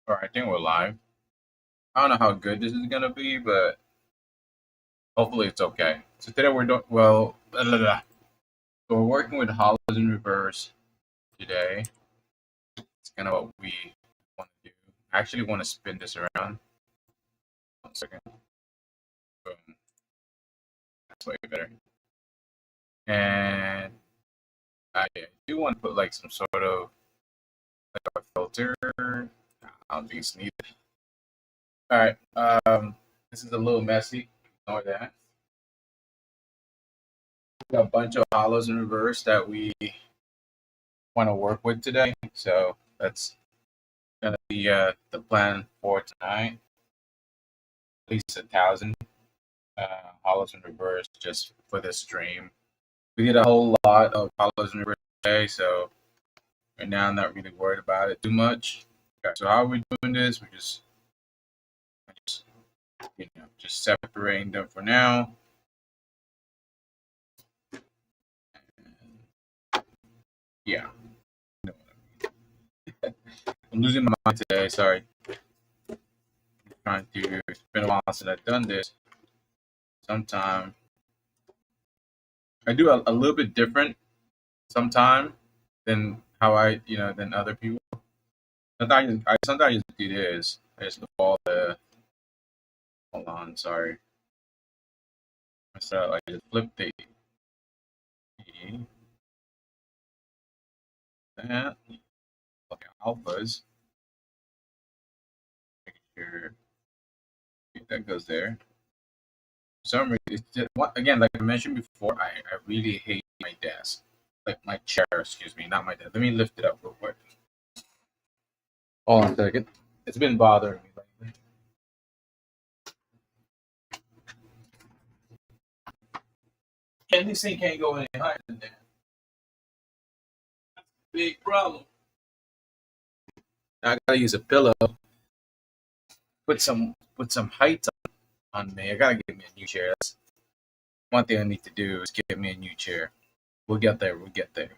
All right, I think we're live. I don't know how good this is gonna be, but hopefully it's okay. So today we're doing well. Blah, blah, blah. So we're working with hollows in reverse today. It's kind of what we want to do. I actually want to spin this around. 1 second. Boom. That's way better. And I do want to put like some sort of like a filter. I don't think it's needed. All right. This is a little messy. Ignore that. We got a bunch of hollows in reverse that we want to work with today. So that's gonna be the plan for tonight. At least 1,000 hollows in reverse just for this stream. We did a whole lot of hollows in reverse today, so right now I'm not really worried about it too much. Okay, so how are we doing this? We're just just separating them for now. Yeah. I'm losing my mind today, sorry. I'm trying to, it's been a while since I've done this. Sometime I do a little bit different sometime than how than other people. Sometimes I just do this. I just do all the, hold on, sorry. So I just flip the that. Okay, alphas. Make sure that goes there. For some reason, it's just, again, like I mentioned before, I really hate my desk. Like my chair, excuse me, not my desk. Let me lift it up real quick. Hold on a second. It's been bothering me lately. And this thing can't go any higher than that. That's a big problem. I gotta use a pillow. Put some height on me. I gotta get me a new chair. That's one thing I need to do is get me a new chair. We'll get there. We'll get there.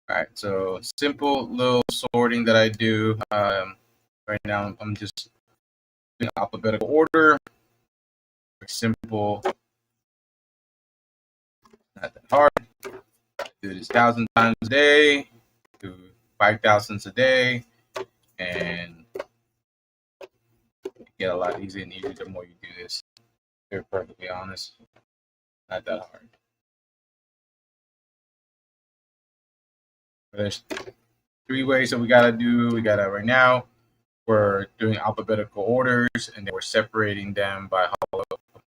All right. So simple little sorting that I do. Right now I'm just doing alphabetical order. Very simple. Not that hard. Do this 1,000 times a day. Do 5,000s a day, and get a lot easier and easier the more you do this. To be perfectly honest, not that hard. But there's 3 ways that we gotta do. We gotta right now. We're doing alphabetical orders, and then we're separating them by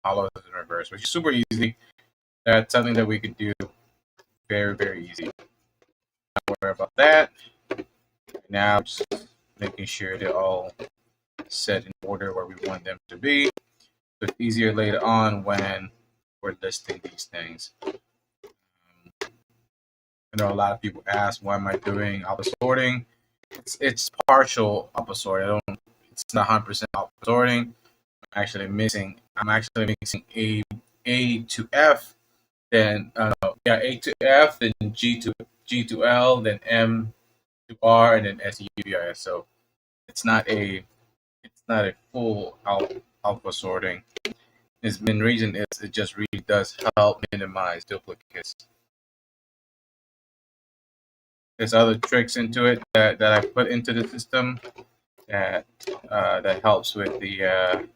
hollows in reverse, which is super easy. That's something that we could do very, very easy. Don't worry about that. Now, just making sure they're all set in order where we want them to be. So it's easier later on when we're listing these things. I know a lot of people ask, why am I doing alpha sorting? It's partial alpha sorting. It's not 100% alpha sorting. I'm actually mixing A to F, then A to F, then G to L, then M to R, and then S to U V I S. So it's not a full alpha sorting. Its main reason is it just really does help minimize duplicates. There's other tricks into it that I put into the system that helps with the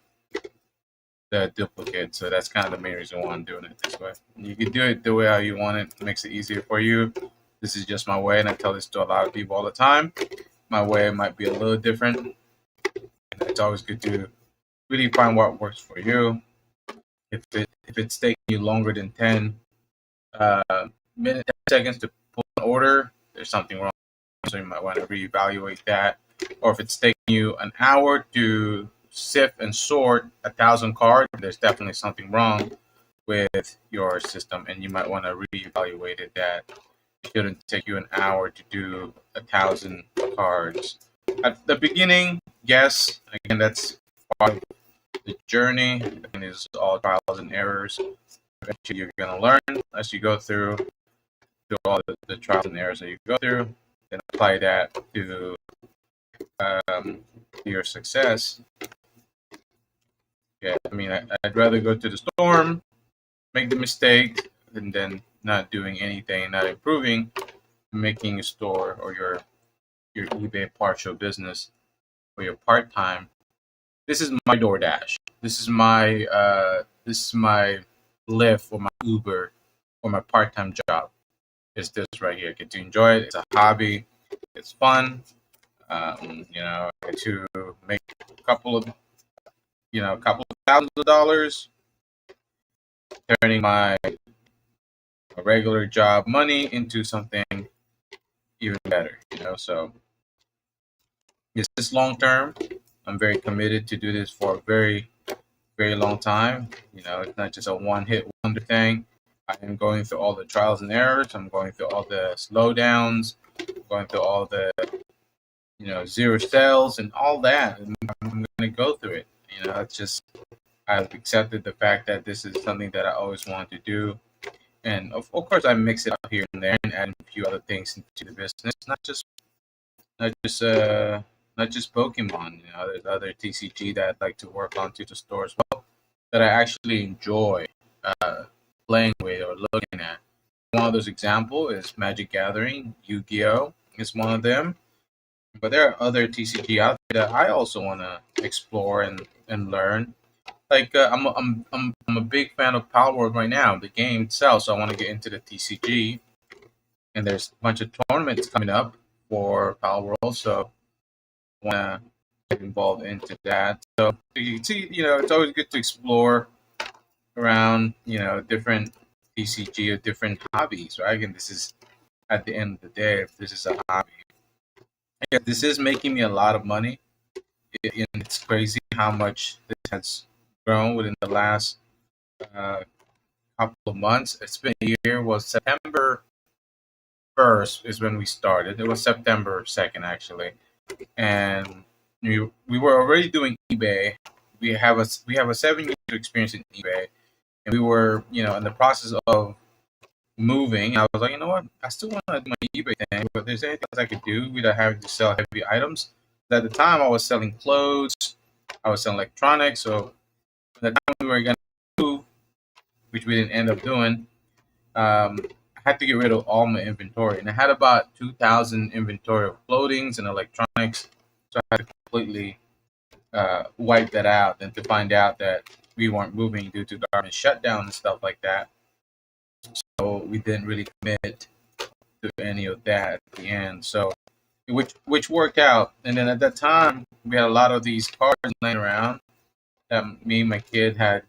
duplicate. So that's kind of the main reason why I'm doing it this way. You can do it the way how you want it. It makes it easier for you. This is just my way, and I tell this to a lot of people all the time. My way might be a little different. And it's always good to really find what works for you. If it's taking you longer than 10 minutes, 10 seconds to pull an order, there's something wrong. So you might want to reevaluate that. Or if it's taking you an hour to sift and sort 1,000 cards, there's definitely something wrong with your system, and you might want to reevaluate it. That it shouldn't take you an hour to do 1,000 cards. At the beginning, yes, again, that's part of the journey, and it's all trials and errors. Eventually, you're going to learn as you go through all the trials and errors that you go through, then apply that to to your success. Yeah, I mean, I'd rather go to the storm, make the mistake, and then not doing anything, not improving, making a store or your eBay partial business or your part time. This is my DoorDash. This is my Lyft or my Uber or my part time job. It's this right here. I get to enjoy it. It's a hobby. It's fun. I get to make a couple of a couple of thousands of dollars, turning my regular job money into something even better. So this is long term. I'm very committed to do this for a very, very long time. It's not just a one hit wonder thing. I am going through all the trials and errors. I'm going through all the slowdowns, going through all the zero sales and all that. And I'm going to go through it. It's just I've accepted the fact that this is something that I always wanted to do. And of course, I mix it up here and there and add a few other things into the business, not just not just Pokemon. There's other TCG that I'd like to work on to the store as well that I actually enjoy playing with or looking at. One of those examples is Magic Gathering. Yu-Gi-Oh is one of them. But there are other TCG out there that I also want to explore and learn. Like I'm a big fan of Power World right now, the game itself. So I want to get into the TCG, and there's a bunch of tournaments coming up for Power World. So I want to get involved into that. So you can see, it's always good to explore around, different TCG or different hobbies, right? And this is at the end of the day, if this is a hobby, yeah, this is making me a lot of money. And it's crazy how much this has grown within the last uh, couple of months. It's been a year. Well, September 1st is when we started. It was September 2nd, actually. And we were already doing eBay. We have a 7 year experience in eBay, and we were in the process of moving. I was like, you know what? I still want to do my eBay thing, but if there's anything else I could do without having to sell heavy items. At the time, I was selling clothes, I was selling electronics. So at the time we were going to move, which we didn't end up doing, I had to get rid of all my inventory, and I had about 2,000 inventory of clothings and electronics. So I had to completely wipe that out, and to find out that we weren't moving due to government shutdown and stuff like that. So we didn't really commit to any of that at the end. So which worked out. And then at that time, we had a lot of these cards laying around that me and my kid had,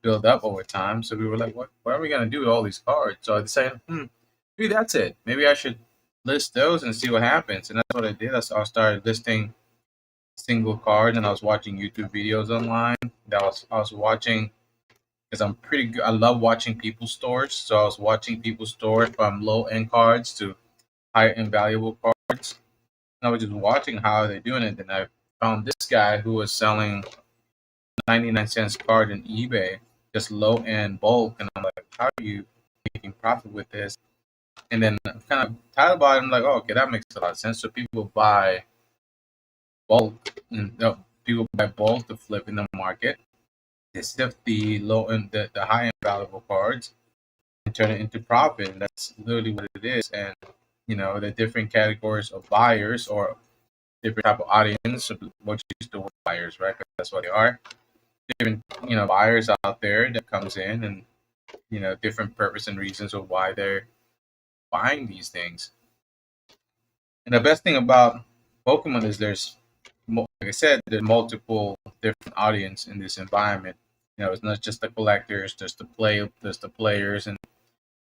built up over time. So we were like, what are we gonna do with all these cards? So I decided, maybe that's it. Maybe I should list those and see what happens. And that's what I did. I started listing single cards, and I was watching YouTube videos online. I was watching because I'm pretty good. I love watching people's stores. So I was watching people's stores from low end cards to high end valuable cards. And I was just watching how they're doing it. And I found this guy who was selling 99 cents card in eBay, just low end bulk. And I'm like, how are you making profit with this? And then I'm kind of tired about it. I'm like, oh, okay, that makes a lot of sense. So people buy bulk, and people buy bulk to flip in the market. They sift the low end, the high end valuable cards, and turn it into profit. And that's literally what it is. And the different categories of buyers or different type of audience, what you use the word buyers, right? 'Cause that's what they are. Different, buyers out there that comes in, and different purpose and reasons of why they're buying these things. And the best thing about Pokemon is like I said, there's multiple different audience in this environment. It's not just the collectors, there's the players, and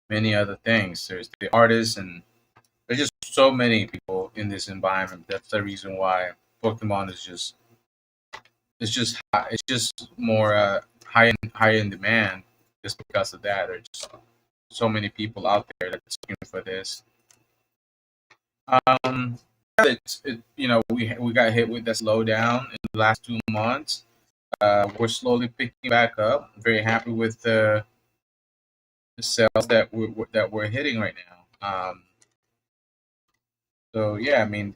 many other things. There's the artists, and there's just so many people in this environment. That's the reason why Pokemon is just it's just more high in demand, just because of that. There's just so many people out there that's looking for this. Um, we got hit with that slowdown in the last 2 months. We're slowly picking back up. I'm very happy with the sales that we're hitting right now. So yeah, I mean,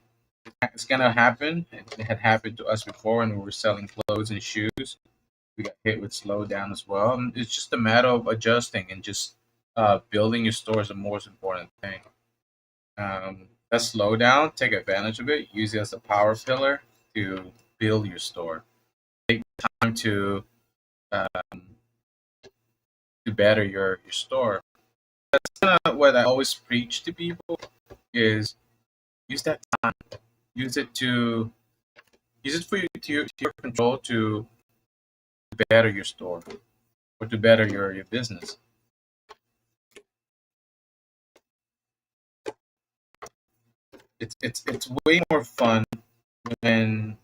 It's gonna happen. It had happened to us before when we were selling clothes and shoes. We got hit with slowdown as well. And it's just a matter of adjusting and just building your store is the most important thing. That slowdown, take advantage of it. Use it as a power pillar to build your store. Take time um, to better your store. That's kind of what I always preach to people is use that time. Use it to use it for you to your control to better your store or to better your business. It's way more fun when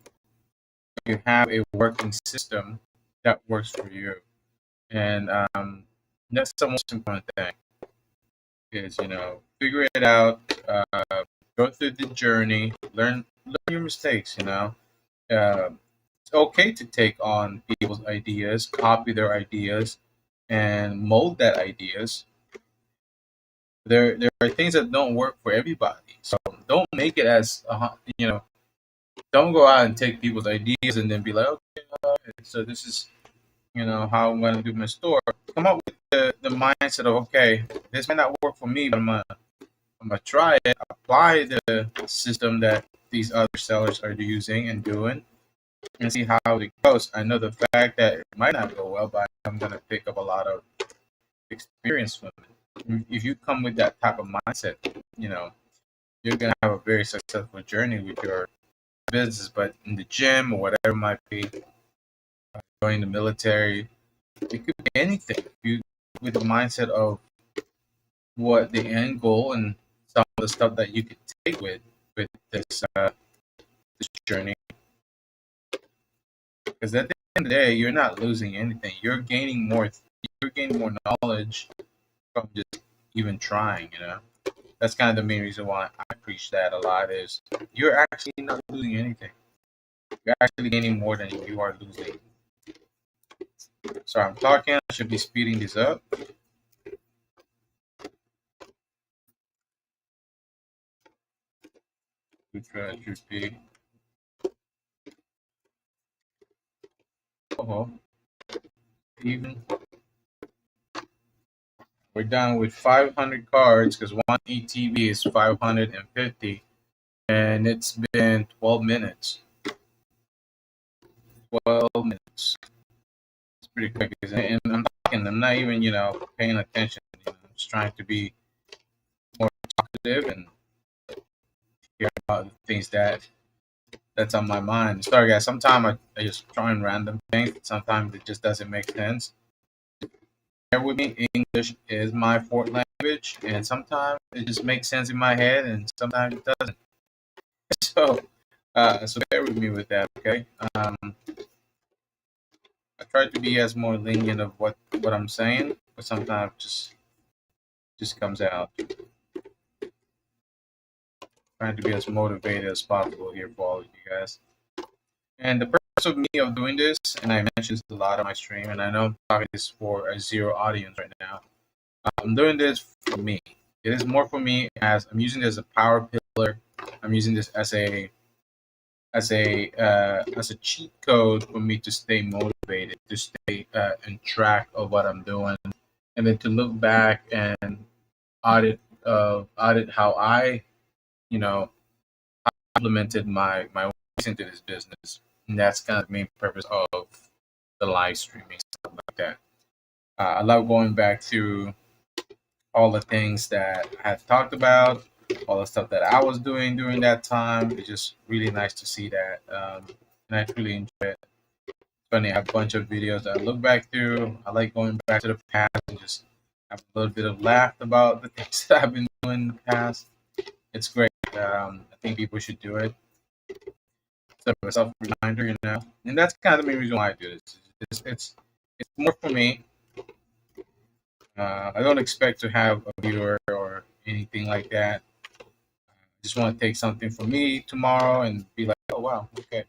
you have a working system that works for you, and that's the most important thing. Is figure it out, go through the journey, learn your mistakes. It's okay to take on people's ideas, copy their ideas, and mold that ideas. There are things that don't work for everybody, so don't make it as don't go out and take people's ideas and then be like, okay, so this is how I'm going to do my store. Come up with the mindset of, okay, this might not work for me, but I'm gonna try it, apply the system that these other sellers are using and doing, and see how it goes. I know the fact that it might not go well, but I'm gonna pick up a lot of experience from it. If you come with that type of mindset, you know you're gonna have a very successful journey with your business. But in the gym or whatever it might be, joining the military, it could be anything. You with the mindset of what the end goal and some of the stuff that you could take with this journey. Because at the end of the day, you're not losing anything. You're gaining more. You're gaining more knowledge from just even trying. That's kind of the main reason why I preach that a lot. Is you're actually not losing anything. You're actually gaining more than you are losing. Sorry, I'm talking. I should be speeding this up. Should be. Oh, even we're done with 500 cards because one ETB is 550, and it's been 12 minutes. 12 minutes. It's pretty quick, isn't it? And I'm talking. I'm not even paying attention. I'm just trying to be more talkative and hear about the things that's on my mind. Sorry, guys. Sometimes I just try and random things. Sometimes it just doesn't make sense. Bear with me. English is my fourth language, and sometimes it just makes sense in my head, and sometimes it doesn't. So bear with me with that, okay? I try to be as more lenient of what I'm saying, but sometimes just comes out. Trying to be as motivated as possible here for all of you guys. And the purpose of me of doing this, and I mentioned this a lot on my stream, and I know I'm talking this for a zero audience right now. I'm doing this for me. It is more for me as I'm using this as a power pillar. I'm using this as a cheat code for me to stay motivated, to stay in track of what I'm doing, and then to look back and audit how I you know implemented my ways into this business, and that's kind of the main purpose of the live streaming stuff like that. I love going back to all the things that I had talked about, all the stuff that I was doing during that time. It's just really nice to see that, and I really enjoy it. It's funny, I have a bunch of videos that I look back through. I like going back to the past and just have a little bit of laugh about the things that I've been doing in the past. It's great. I think people should do it. It's a self reminder, and that's kind of the main reason why I do this. It's more for me. I don't expect to have a viewer or anything like that. I just want to take something from me tomorrow and be like, oh wow, okay.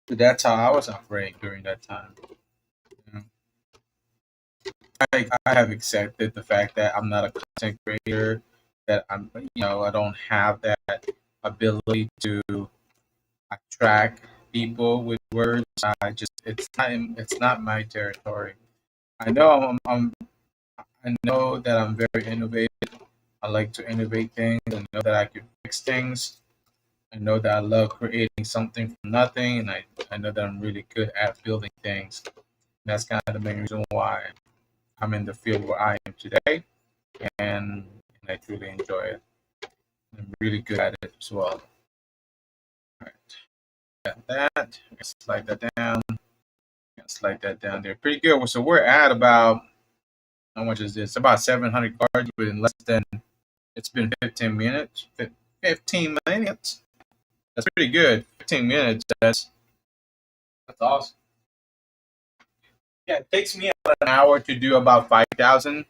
So that's how I was operating during that time. You know? I have accepted the fact that I'm not a content creator, that I don't have that ability to attract people with words. It's not my territory. I know I know that I'm very innovative. I like to innovate things. I know that I can fix things. I know that I love creating something from nothing, and I know that I'm really good at building things. That's kind of the main reason why I'm in the field where I am today, and I truly enjoy it. I'm really good at it as well. All right, got that. Slide that down. Slide that down there. Pretty good. So we're at about, how much is this? About 700 cards within less than, it's been 15 minutes. 15 minutes. That's pretty good. 15 minutes. That's awesome. Yeah, it takes me about an hour to do about 5,000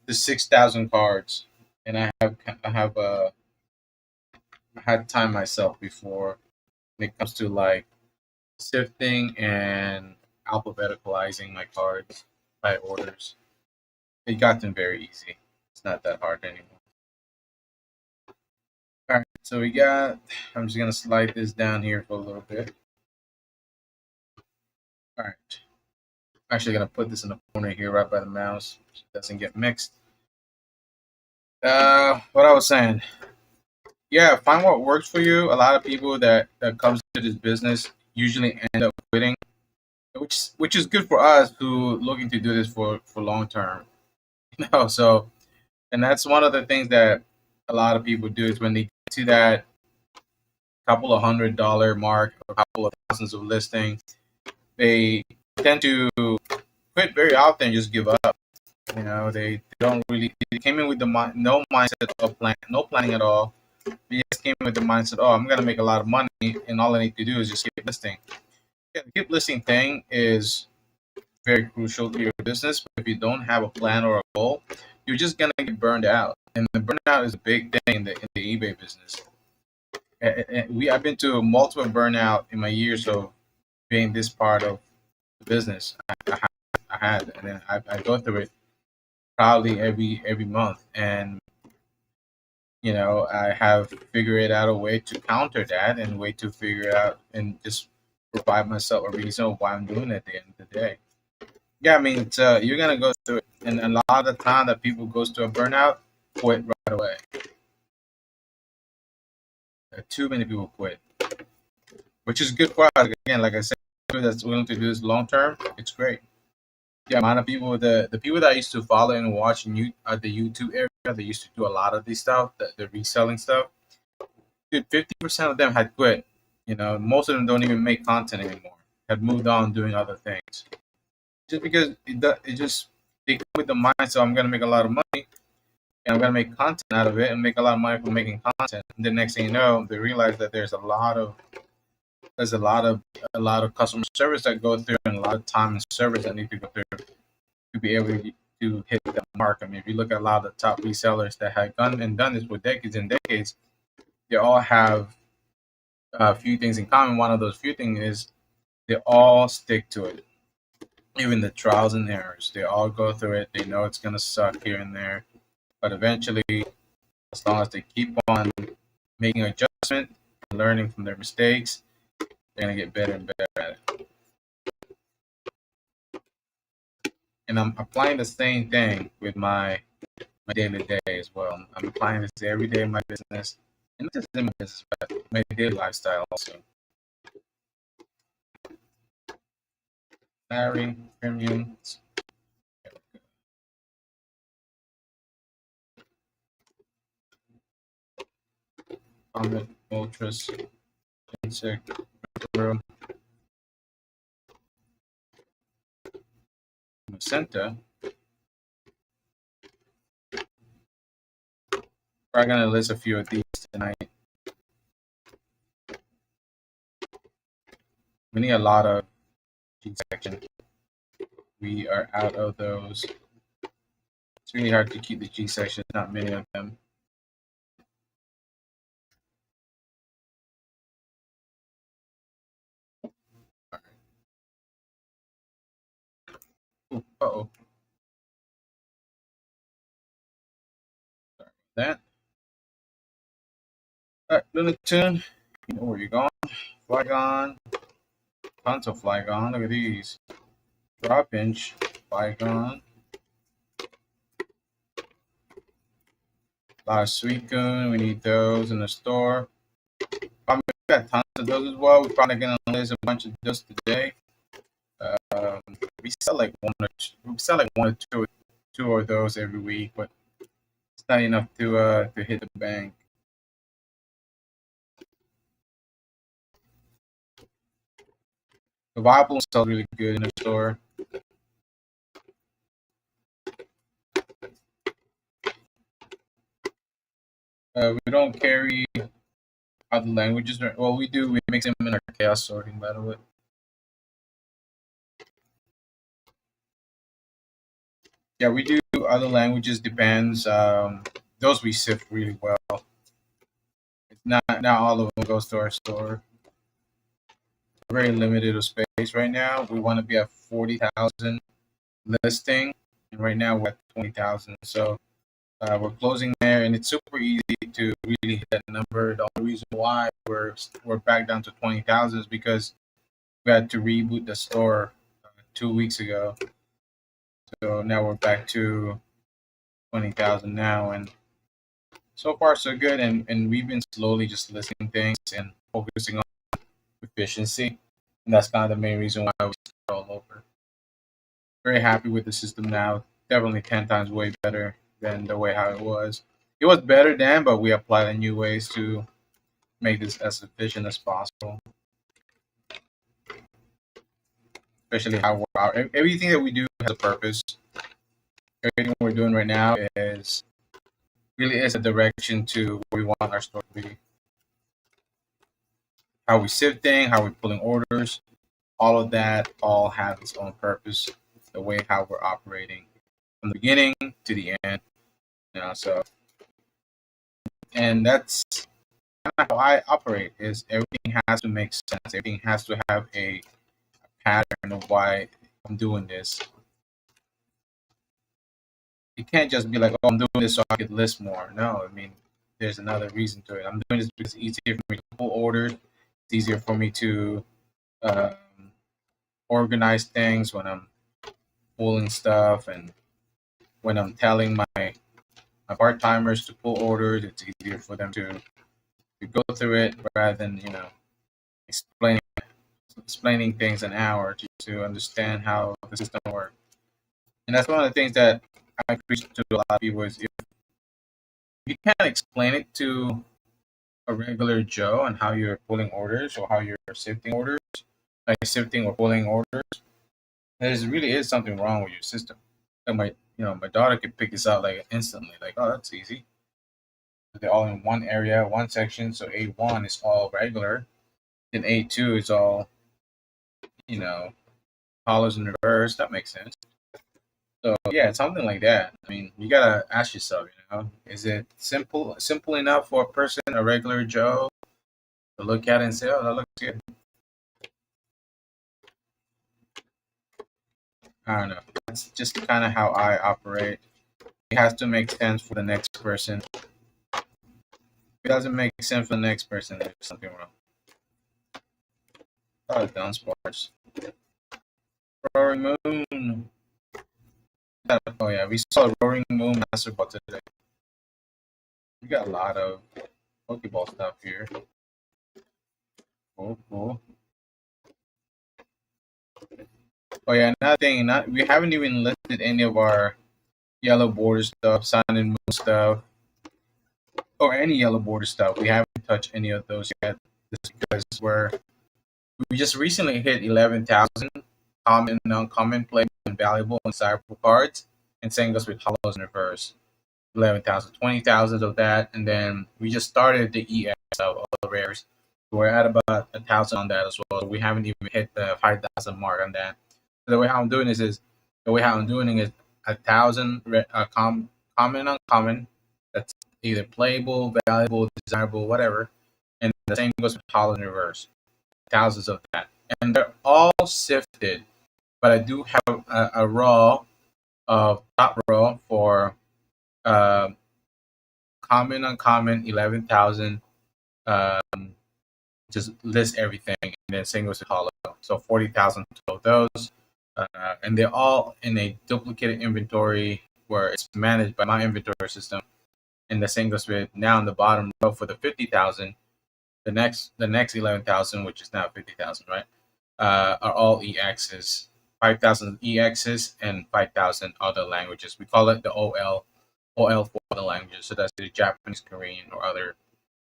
to 6,000 cards, and I had time myself before when it comes to like sifting and alphabeticalizing my cards by orders. It got them very easy. It's not that hard anymore. All right, so we got. I'm just gonna slide this down here for a little bit. All right. Actually, gonna put this in the corner here, right by the mouse, so it doesn't get mixed. What I was saying. Yeah, find what works for you. A lot of people that comes to this business usually end up quitting, which is good for us who looking to do this for long term. So and that's one of the things that a lot of people do is when they get to that couple of $100 mark, a couple of thousands of listings, they tend to quit very often, just give up. They don't really, they came in with no mindset of plan, no planning at all. They just came with the mindset, oh, I'm gonna make a lot of money, and all I need to do is just keep listing. Yeah, the keep listing thing is very crucial to your business. But if you don't have a plan or a goal, you're just gonna get burned out, and the burnout is a big thing in the eBay business. I've been to multiple burnout in my years of being this part of the business. I had, and then I go through it probably every month, and I have figured out a way to counter that and way to figure out and just provide myself a reason of why I'm doing it at the end of the day. Yeah, I mean, you're gonna go through it, and a lot of the time that people goes to a burnout, quit right away. Too many people quit, which is good for us. Again, like I said, that's willing to do this long term, it's great. Yeah, amount of people, the people that I used to follow and watch you at the YouTube area, they used to do a lot of this stuff, the reselling stuff. Dude, 50% of them had quit. Most of them don't even make content anymore. Had moved on doing other things, just because it just they come with the mind. So I'm gonna make a lot of money, and I'm gonna make content out of it, and make a lot of money from making content. And the next thing you know, they realize that there's a lot of customer service that go through, and a lot of time and service that need to go through to be able to hit that mark. I mean, if you look at a lot of the top resellers that have done this for decades and decades, they all have a few things in common. One of those few things is they all stick to it. Even the trials and errors, they all go through it. They know it's gonna suck here and there, but eventually, as long as they keep on making adjustment, learning from their mistakes, they're gonna get better and better at it. And I'm applying the same thing with my daily day as well. I'm applying this every day in my business, and not just in my business, but my daily lifestyle also. Salary, premiums, comment, ultras, insect, room, center. We're gonna list a few of these tonight. We need a lot of G section. We are out of those. It's really hard to keep the G section. Not many of them. Uh-oh. Sorry about that. Alright, Lunatune, you know where you're going. Flygon, tons of Flygon. Look at these. Drop inch, Flygon. A lot of Suicune. We need those in the store. I mean, we got tons of those as well. We're probably gonna list a bunch of those today. Um, we sell like one or two of those every week, but it's not enough to hit the bank. The Viable sells really good in the store. We don't carry other languages. Well, we do. We mix them in our chaos sorting, by the way. Yeah, we do other languages. Depends. Those we sift really well. It's not all of them goes to our store. We're very limited of space right now. We want to be at 40,000 listing, and right now we're at 20,000. So we're closing there, and it's super easy to really hit that number. The only reason why we're back down to 20,000 is because we had to reboot the store 2 weeks ago. So now we're back to 20,000 now, and so far so good. And we've been slowly just listing things and focusing on efficiency, and that's kind of the main reason why we start all over. Very happy with the system now. Definitely 10 times way better than the way how it was. It was better then, but we applied new ways to make this as efficient as possible. Especially how everything that we do has a purpose. Everything we're doing right now is a direction to where we want our store to be. How we sifting, how we're pulling orders, all of that all have its own purpose. The way how we're operating from the beginning to the end. So and that's kind of how I operate. Is everything has to make sense. Everything has to have a pattern of why I'm doing this. It can't just be like, oh, I'm doing this so I could list more. No, I mean, there's another reason to it. I'm doing this because it's easier for me to pull orders. It's easier for me to um, organize things when I'm pulling stuff, and when I'm telling my part timers to pull orders. It's easier for them to go through it rather than explaining explaining things an hour to understand how the system works. And that's one of the things that I preach to a lot of people is if you can't explain it to a regular Joe on how you're pulling orders or how you're sifting orders, like sifting or pulling orders, there really is something wrong with your system. And my daughter could pick this out like instantly, like, oh, that's easy. They're all in one area, one section. So A1 is all regular, and A2 is all follows in reverse. That makes sense. So yeah, it's something like that. I mean, you gotta ask yourself, is it simple enough for a person, a regular Joe, to look at it and say, "Oh, that looks good." I don't know. That's just kind of how I operate. It has to make sense for the next person. If it doesn't make sense for the next person, there's something wrong. Oh, down sports. Roaring Moon. Oh yeah, we saw Roaring Moon Master Ball today. We got a lot of Pokeball stuff here. Cool. Oh yeah, another thing, we haven't even listed any of our yellow border stuff, Sun and Moon stuff, or any yellow border stuff. We haven't touched any of those yet, just because we just recently hit 11,000 common, non-common, play, and valuable and desirable cards, and same goes with hollows in reverse. 11,000, 20,000 of that, and then we just started the EX of all the rares. We're at about 1,000 on that as well. We haven't even hit the 5,000 mark on that. The way how I'm doing this is 1,000 common, uncommon. That's either playable, valuable, desirable, whatever. And the same goes with hollow in reverse. Thousands of that, and they're all sifted. But I do have a raw of top row for uh, common, uncommon, 11,000, just list everything, and then same goes to hollow. So 40,000 of those, and they're all in a duplicated inventory where it's managed by my inventory system. And the same goes with now in the bottom row for the 50,000. The next 11,000, which is now 50,000, right? Are all EXs. 5,000 EXs and 5,000 other languages. We call it the OL for other languages. So that's the Japanese, Korean, or other.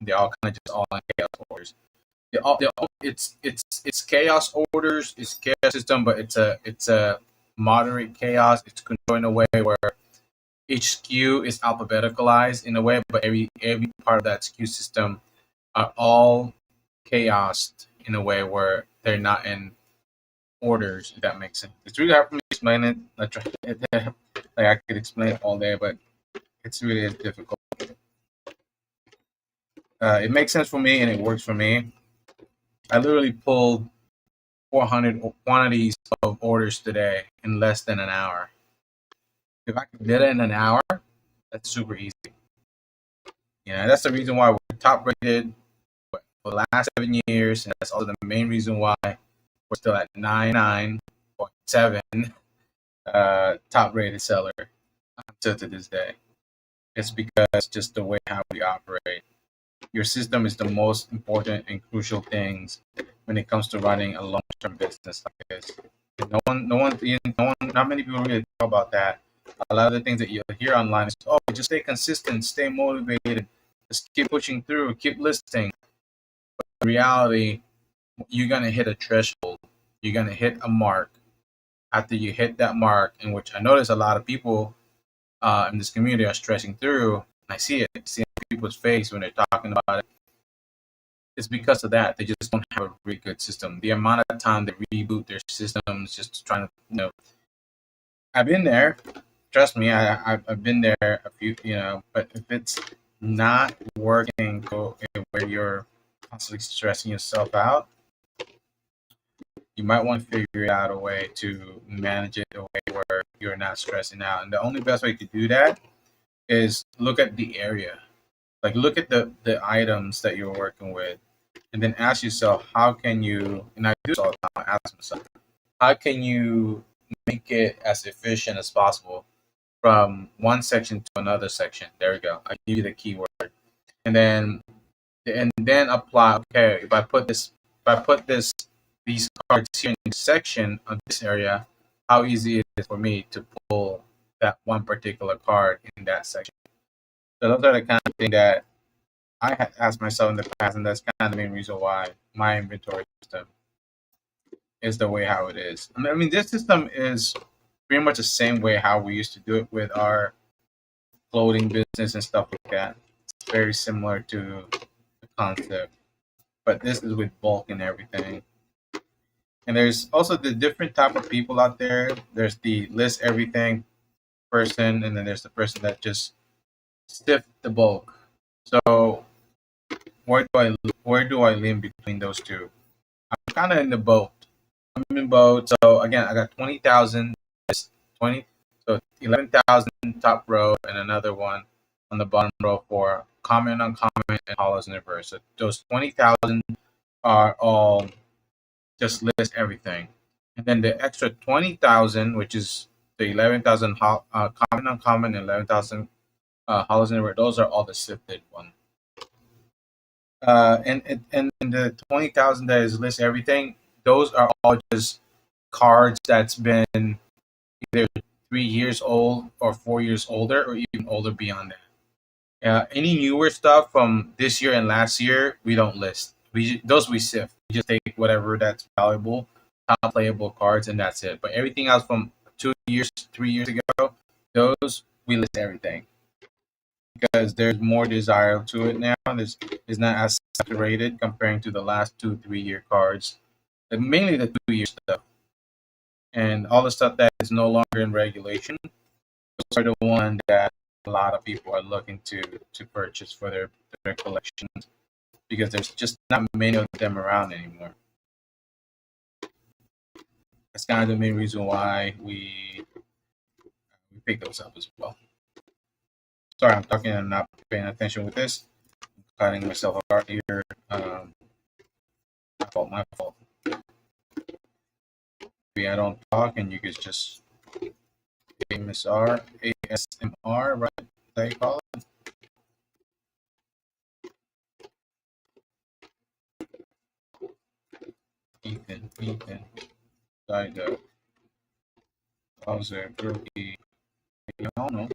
They all kind of just all in chaos orders. It's chaos orders. It's chaos system, but it's a moderate chaos. It's controlled in a way where each SKU is alphabeticalized in a way, but every part of that SKU system are all chaos in a way where they're not in orders. If that makes sense, it's really hard for me to explain it. Like I could explain it all day, but it's really difficult. It makes sense for me and it works for me. I literally pulled 400 quantities of orders today in less than an hour. If I could get it in an hour, that's super easy. That's the reason why we're top rated for the last 7 years, and that's also the main reason why we're still at 99.7 top rated seller until to this day. It's because just the way how we operate. Your system is the most important and crucial things when it comes to running a long-term business like this. Not many people really talk about that. A lot of the things that you'll hear online is, oh, just stay consistent, stay motivated, just keep pushing through, keep listing. But in reality, you're gonna hit a threshold. You're gonna hit a mark. After you hit that mark, in which I notice a lot of people in this community are stressing through, and I see it. I see it in people's face when they're talking about it. It's because of that. They just don't have a really good system. The amount of time they reboot their systems, just trying to, I've been there. Trust me, I've been there a few, but if it's not working where you're constantly stressing yourself out, you might want to figure out a way to manage it a way where you're not stressing out. And the only best way to do that is look at the area. Like look at the items that you're working with, and then ask yourself, how can you, and I do this all the time, I ask myself, how can you make it as efficient as possible from one section to another section? There we go. I give you the keyword. And then apply, okay, if I put these cards here in this section of this area, how easy it is for me to pull that one particular card in that section. So those are the kind of things that I had asked myself in the past, and that's kind of the main reason why my inventory system is the way how it is. I mean, this system is pretty much the same way how we used to do it with our clothing business and stuff like that. It's very similar to the concept, but this is with bulk and everything. And there's also the different type of people out there. There's the list everything person, and then there's the person that just sift the bulk. So where do I lean between those two? I'm kind of in the boat. I'm in boat. So again, I got 20,000, 20, so 11,000 top row, and another one on the bottom row for common, uncommon, and hollows in reverse. So those 20,000 are all just list everything, and then the extra 20,000, which is the 11,000 common, uncommon, and 11,000 hollows in reverse. Those are all the sifted ones. And the 20,000 that is list everything, those are all just cards that's been either 3 years old or 4 years older or even older beyond that. Any newer stuff from this year and last year, we don't list. We sift. We just take whatever that's valuable, top playable cards, and that's it. But everything else from 2 years, 3 years ago, those we list everything because there's more desire to it now. It's not as saturated comparing to the last 2 3 year cards, and mainly the 2 year stuff, and all the stuff that is no longer in regulation. Those are the one that a lot of people are looking to purchase for their collections because there's just not many of them around anymore. That's kind of the main reason why we pick those up as well. Sorry, I'm talking and not paying attention with this. cutting myself apart here. My fault. Maybe I don't talk and you could just ASMR, right? They call it. Ethan. Sorry, the browser broke. I don't know.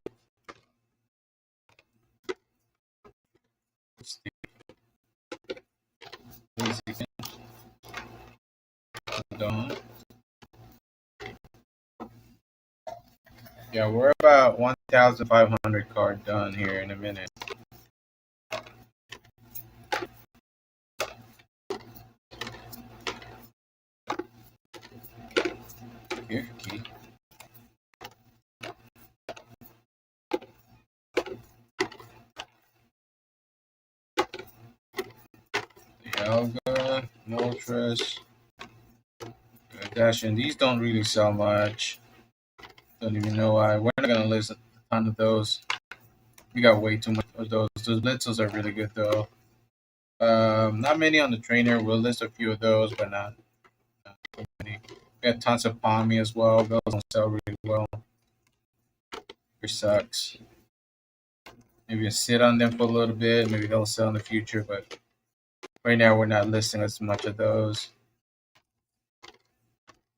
Done. Yeah, we're about 1,500 card done here in a minute. Here, key. Helga, Moltres, Dash, and these don't really sell much. Don't even know why. We're not gonna list a ton of those. We got way too much of those. Those blitzes are really good though. Not many on the trainer. We'll list a few of those, but not too many. We got tons of Palmy as well. Those don't sell really well, which sucks. Maybe sit on them for a little bit. Maybe they'll sell in the future, but right now we're not listing as much of those.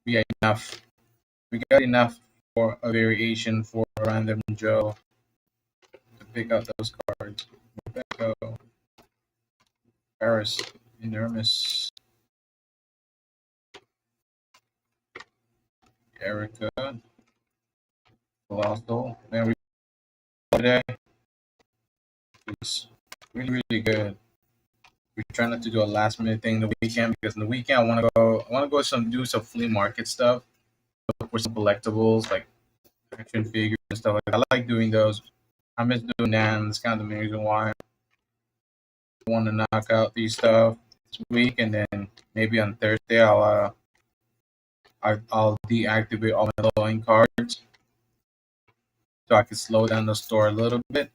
We got enough. We got enough for a variation for a random Joe to pick out those cards. Rebecca, Paris, Enormous, Erica, Colossal. Man, we today is really good. We try not to do a last minute thing the weekend because in the weekend I want to go do some flea market stuff, look for some collectibles like action figures and stuff like that. I like doing those. I miss doing that, and it's kind of the main reason why I want to knock out these stuff this week, and then maybe on Thursday I'll deactivate all my low end cards so I can slow down the store a little bit,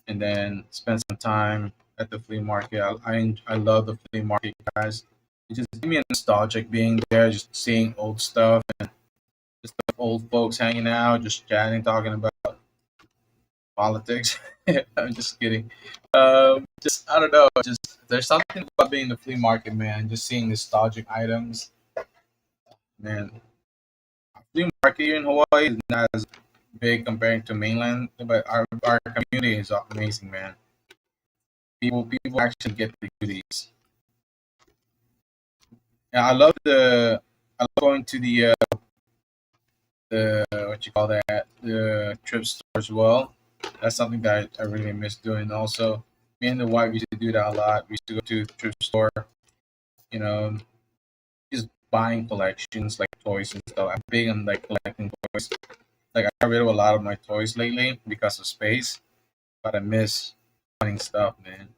and then spend some time at the flea market. I love the flea market, guys. It just gives me a nostalgic being there, just seeing old stuff and just the old folks hanging out, just chatting, talking about politics. I'm just kidding. Just I don't know. Just there's something about being in the flea market, man. Just seeing nostalgic items, man. Flea market here in Hawaii is not as big comparing to mainland, but our community is amazing, man. People actually get to do these. Yeah, I love going to the what you call that, the trip store as well. That's something that I really miss doing. Also, me and the wife used to do that a lot. We used to go to the thrift store, you know, just buying collections like toys and stuff. I'm big on like collecting toys. Like I got rid of a lot of my toys lately because of space, but I miss finding stuff, man.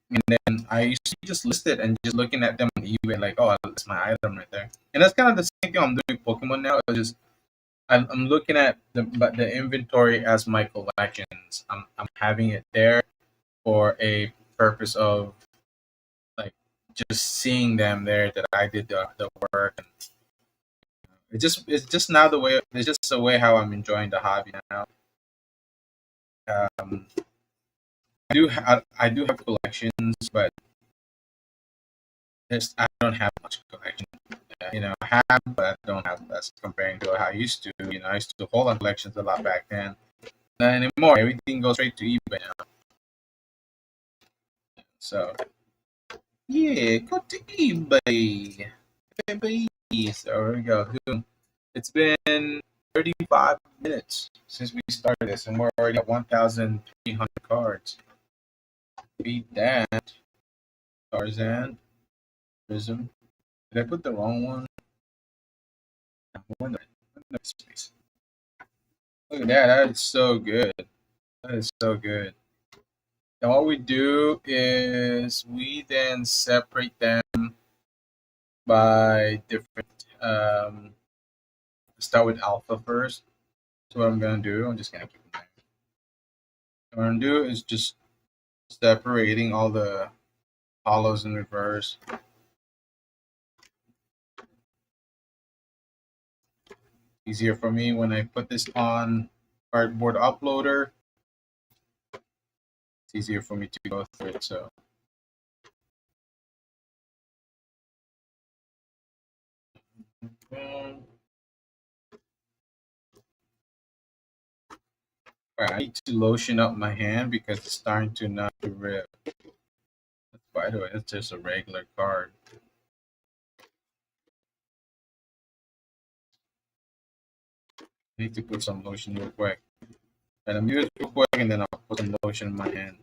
And then I used to just list it and just looking at them on eBay, like, oh, that's my item right there. And that's kind of the same thing I'm doing with Pokemon now. It's just I'm looking at the inventory as my collections. I'm having it there for a purpose of like just seeing them there that I did the work. And it's just now the way it's just the way how I'm enjoying the hobby now. Um, I do have collections, but I don't have much collection. I have, but I don't have as comparing to how I used to. I used to hold on collections a lot back then. Not anymore. Everything goes straight to eBay now. So yeah, go to eBay. Baby. So here we go. It's been 35 minutes since we started this, and we're already at 1,300 cards. Beat that. Tarzan. Prism. Did I put the wrong one? Space. Look at that. That is so good. That is so good. And what we do is we then separate them by different. Start with alpha first. So what I'm gonna do, I'm just gonna keep them there. What I'm gonna do is just separating all the hollows in reverse. Easier for me when I put this on cardboard uploader. It's easier for me to go through it. So right, I need to lotion up my hand because it's starting to not to rip. By the way, it's just a regular card. I need to put some lotion real quick. And I'm use it real quick and then I'll put some lotion in my hand.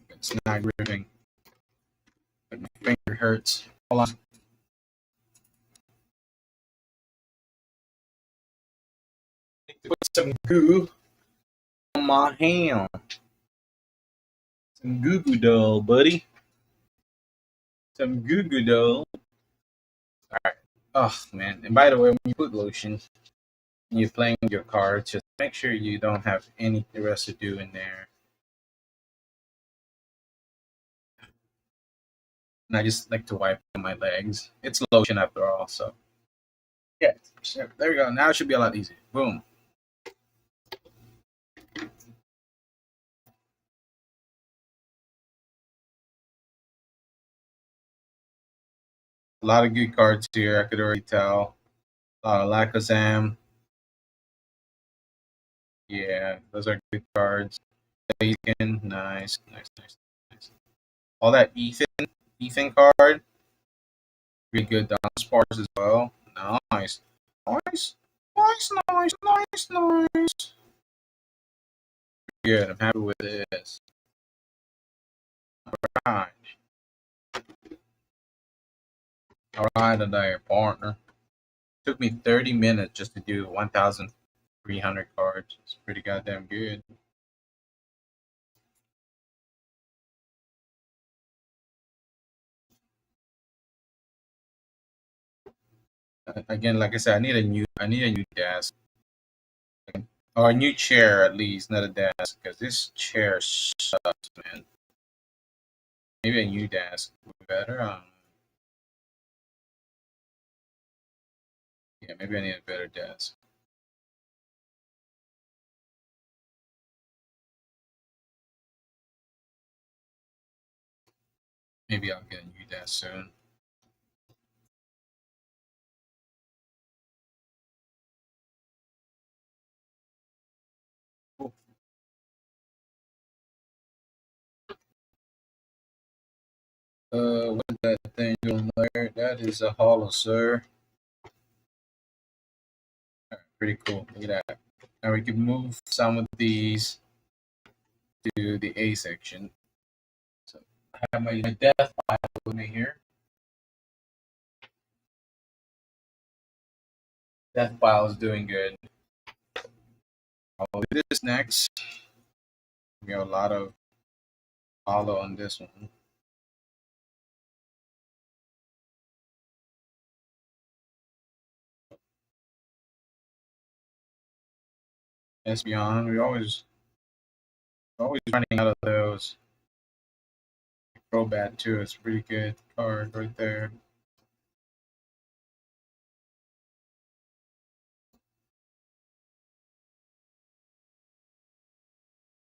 It's not gripping. But my finger hurts. Hold on. I need to put some goo on my hand. Some goo goo doll, buddy. Some goo goo doll. Alright. Oh man. And by the way, when you put lotion, when you're playing with your cards, just make sure you don't have any residue in there. And I just like to wipe on my legs. It's lotion after all, so yeah. There we go. Now it should be a lot easier. Boom. A lot of good cards here. I could already tell. A lot of Lakazam. Yeah, those are good cards. Bacon, nice, nice, nice, nice. All that Ethan card, really good. Spars as well. Nice, nice, nice, nice, nice, nice. Good. I'm happy with this. All right, all right, today, partner. Took me 30 minutes just to do 1,300 cards. It's pretty goddamn good. Again, like I said, I need a new desk or a new chair at least, not a desk, because this chair sucks, man. Maybe a new desk would be better. Yeah, maybe I need a better desk. Maybe I'll get a new desk soon. Cool. What's that thing doing there? That is a hollow, sir. Pretty cool. Look at that. Now we can move some of these to the A section. So I have my death file with me here. Death file is doing good. I'll do this next. We have a lot of hollow on this one. Yes, beyond. We're always running out of those. Crobat too. It's a pretty good card right there.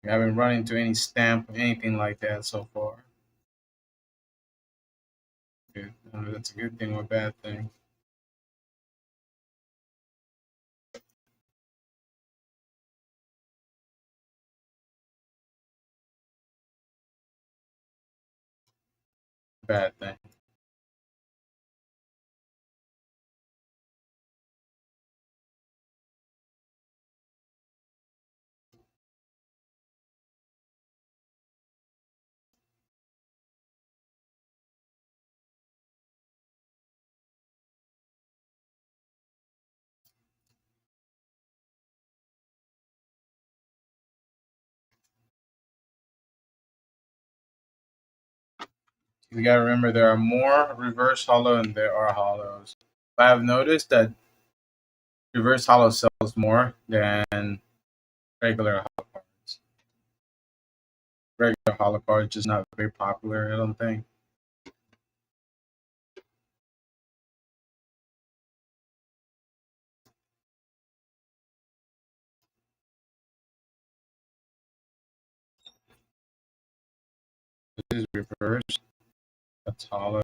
We haven't run into any stamp or anything like that so far. Good. That's a good thing or a bad thing. Bad thing. You gotta remember there are more reverse hollow than there are hollows. I have noticed that reverse hollow sells more than regular hollow cards. Regular hollow cards just not very popular. I don't think. This is reverse. That's hollow.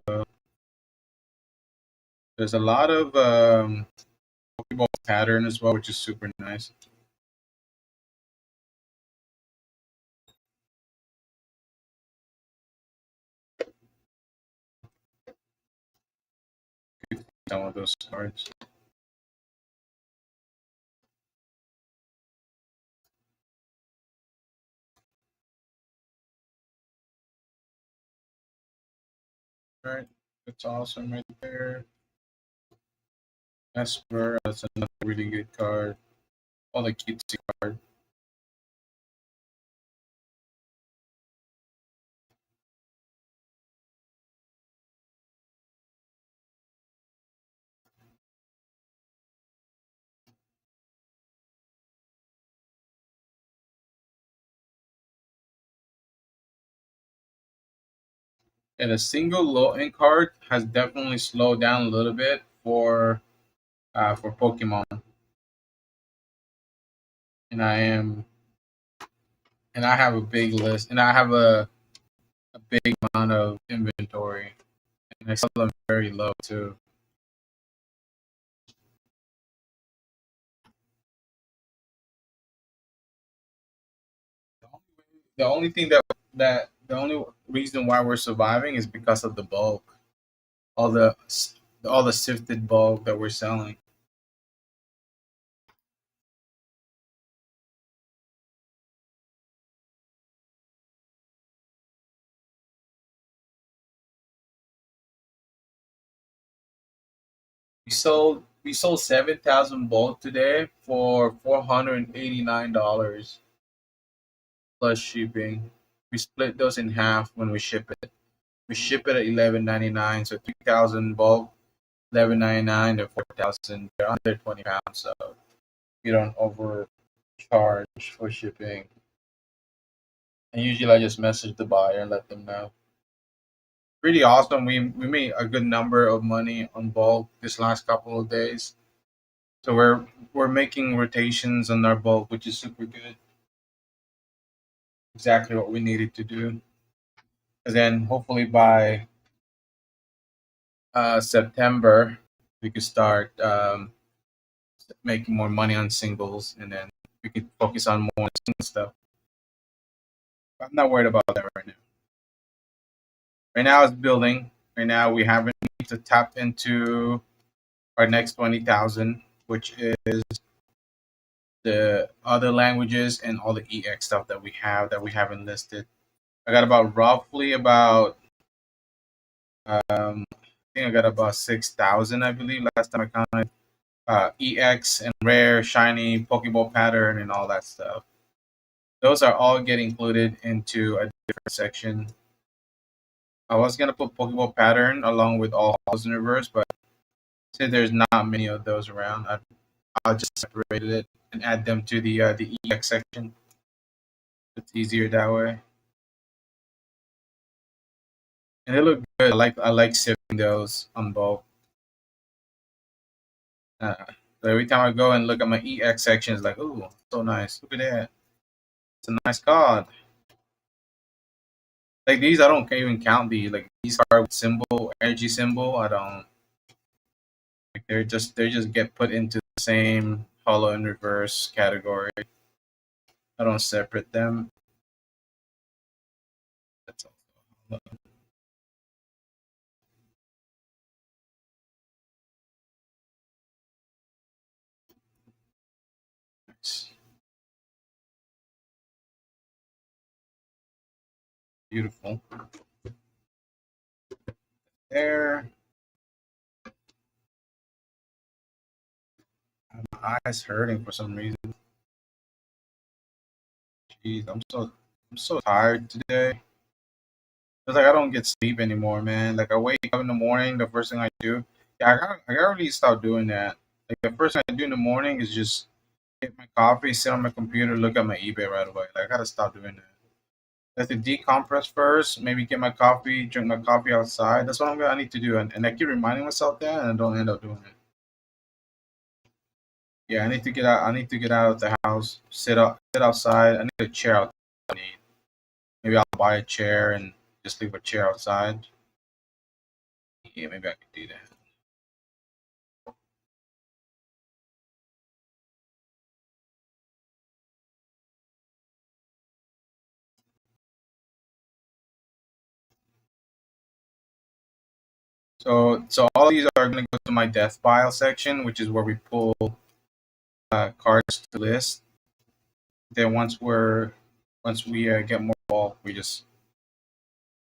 There's a lot of Pokeball pattern as well, which is super nice. Some of those cards. All right, that's awesome right there. Esper, that's another really good card. All the cutesy card. And a single low end card has definitely slowed down a little bit for Pokemon. And I have a big list, and I have a big amount of inventory, and I sell them very low too. The only thing the only reason why we're surviving is because of the bulk, all the all the sifted bulk that we're selling. We sold 7,000 bulk today for $489 plus shipping. We split those in half when we ship it. We ship it at 11.99, so 3,000 bulk, 11.99 to 4,000. They're under 20 pounds, so you don't overcharge for shipping. And usually I just message the buyer and let them know. Pretty awesome. We made a good number of money on bulk this last couple of days. So we're making rotations on our bulk, which is super good. Exactly what we needed to do. And then hopefully by September we could start making more money on singles, and then we could focus on more single stuff. I'm not worried about that right now. Right now it's building. Right now we haven't need to tap into our next 20,000, which is the other languages and all the EX stuff that we haven't listed. I got about roughly about I think I got about 6,000, I believe, last time I counted. EX and rare, shiny, Pokeball pattern, and all that stuff. Those are all getting included into a different section. I was gonna put Pokeball pattern along with all halls in reverse, but since there's not many of those around, I'll just separate it and add them to the EX section. It's easier that way, and they look good. I like sipping those on both. Uh, so every time I go and look at my EX section, it's like, ooh, so nice. Look at that. It's a nice card. Like these, I don't even count these cards with symbol, energy symbol. I don't like. They just get put into the same hollow and reverse category. I don't separate them. That's all. Nice. Beautiful. There. My eyes hurting for some reason. Jeez, I'm so tired today. It's like I don't get sleep anymore, man. Like I wake up in the morning, the first thing I do, yeah, I gotta really stop doing that. Like the first thing I do in the morning is just get my coffee, sit on my computer, look at my eBay right away. Like, I gotta stop doing that. I have to decompress first. Maybe get my coffee, drink my coffee outside. That's what I need to do, and I keep reminding myself that, and I don't end up doing it. Yeah, I need to get out. I need to get out of the house, sit outside. I need a chair out. I need. Maybe I'll buy a chair and just leave a chair outside. Yeah, maybe I could do that. So all these are going to go to my death file section, which is where we pull cards to list. Then once we get more involved, we just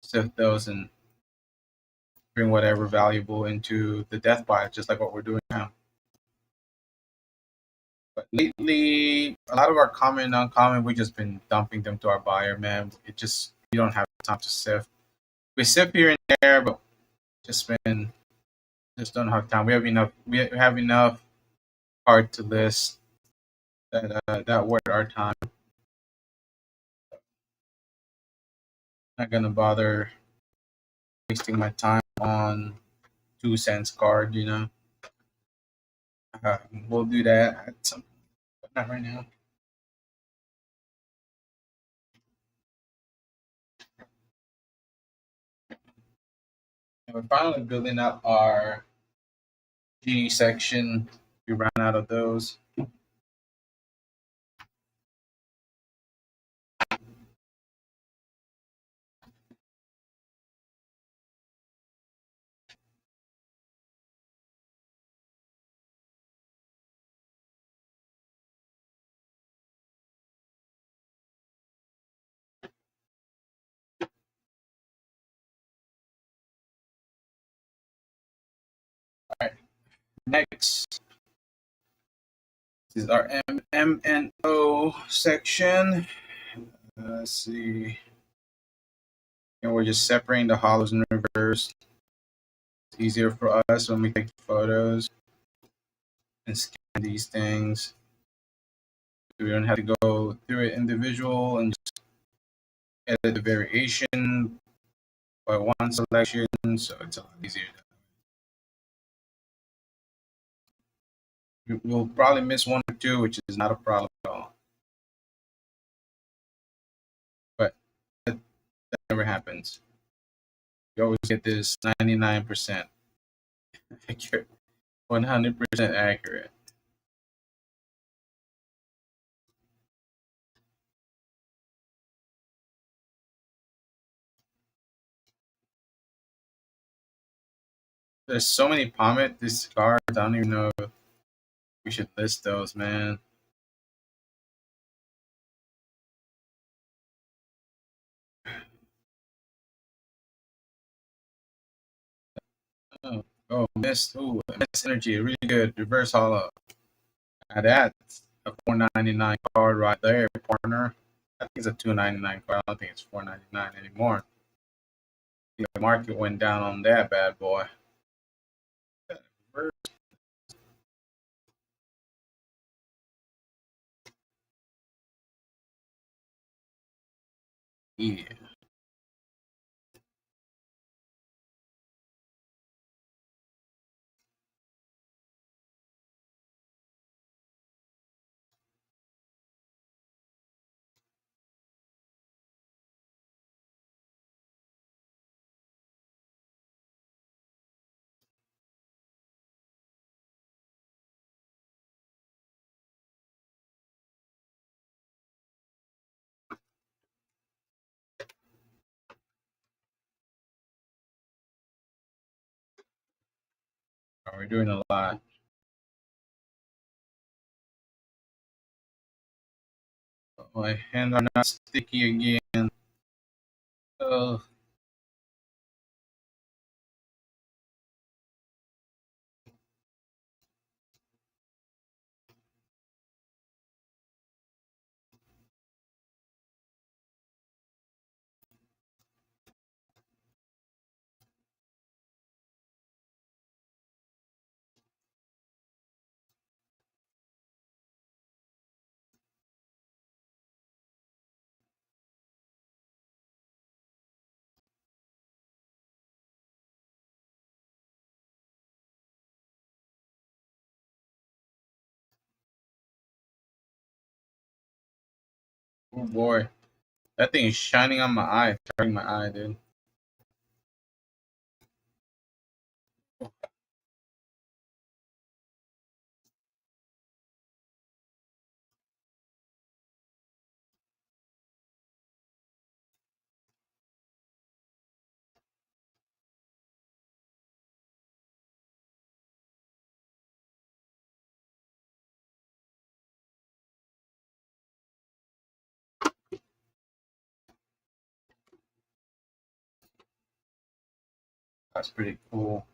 sift those and bring whatever valuable into the death file, just like what we're doing now. But lately, a lot of our common and uncommon, we just been dumping them to our buyer, man. It just we don't have time to sift. We sift here and there, but just don't have time. We have enough hard to list that worth our time. Not gonna bother wasting my time on 2 cents card. We'll do that at some, but not right now. And we're finally building up our G section. We ran out of those. All right. Next is our M&O section. Let's see. And we're just separating the hollows in reverse. It's easier for us when we take photos and scan these things. We don't have to go through it individual and just edit the variation by one selection, so it's a lot easier. We'll probably miss one or two, which is not a problem at all. But that never happens. You always get this 99% accurate, 100% accurate. There's so many Pommet these cards. I don't even know if we should list those, man. Oh, missed. Ooh, missed energy. Really good. Reverse hollow. Now that's a 4.99 card right there, partner. I think it's a 2.99 card. I don't think it's 4.99 anymore. The market went down on that bad boy. Yeah. We're doing a lot. My hands are not sticky again. Oh, Oh boy, that thing is shining on my eye, it's hurting my eye, dude. That's pretty cool.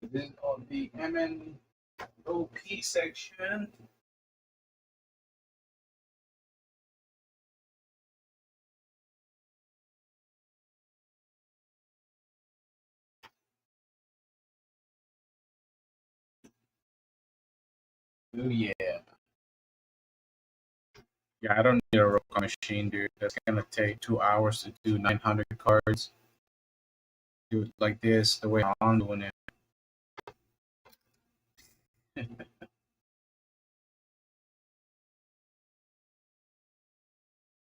This is all the MNOP section. Oh yeah. Yeah, I don't need a roll call machine, dude. That's gonna take 2 hours to do 900 cards. Do it like this, the way I'm doing it.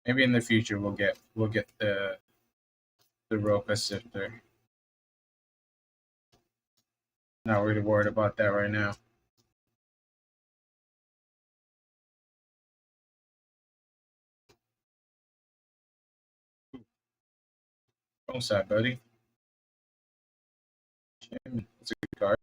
Maybe in the future we'll get the Roca sifter. Not really worried about that right now. Wrong side, buddy. It's a good card.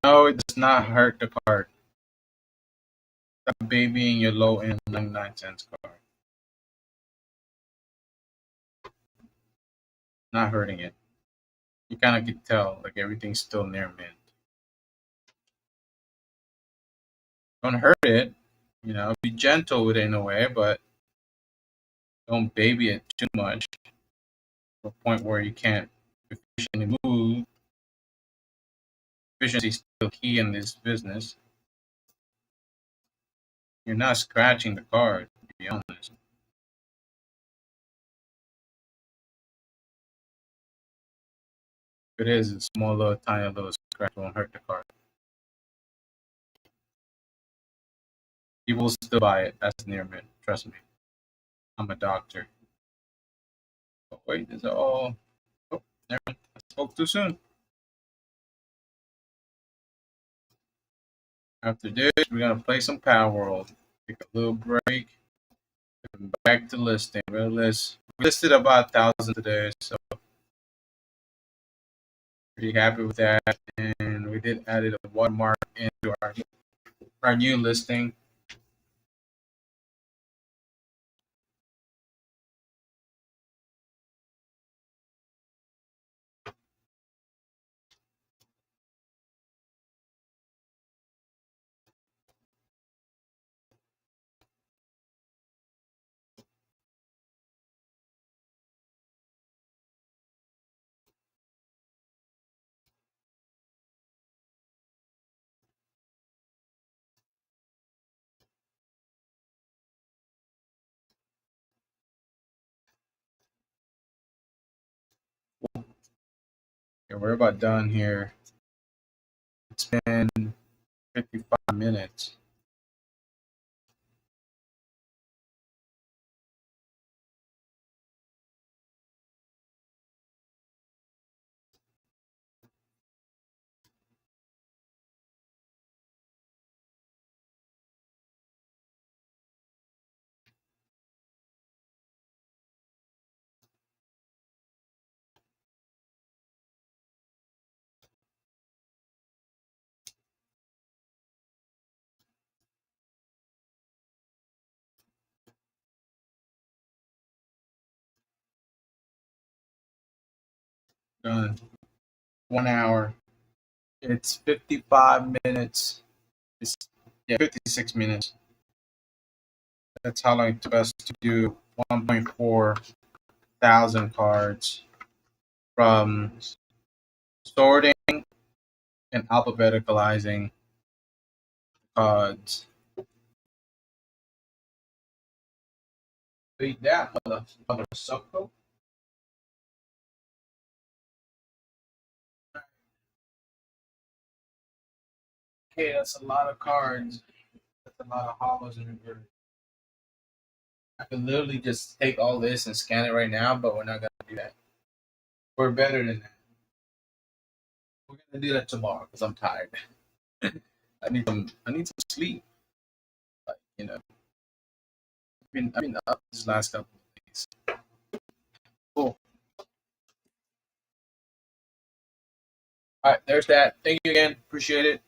No, it does not hurt the card. Stop babying your low end 99 cents card. Not hurting it. You kind of can tell, like everything's still near mint. Don't hurt it. Be gentle with it in a way, but don't baby it too much to a point where you can't efficiently move. Efficiency is still key in this business. You're not scratching the card, to be honest. If it is, a small little tiny little scratch won't hurt the card. People will still buy it. That's near mint. Trust me. I'm a doctor. Oh, wait, these are all. Oh, never mind. I spoke too soon. After this, we're gonna play some Power World. Take a little break. And back to listing. We listed about 1,000 today, so pretty happy with that. And we did add a watermark into our new listing. Okay, we're about done here. It's been 55 minutes. Done. 1 hour. It's 55 minutes. It's, yeah, 56 minutes. That's how long it took us to do 1.4 thousand cards from sorting and alphabeticalizing cards. Beat that, mother sucker. Okay, that's a lot of cards. That's a lot of hollows in reverse. I could literally just take all this and scan it right now, but we're not gonna do that. We're better than that. We're gonna do that tomorrow because I'm tired. I need some sleep. Like, I've been up this last couple of days. Cool. All right, there's that. Thank you again. Appreciate it.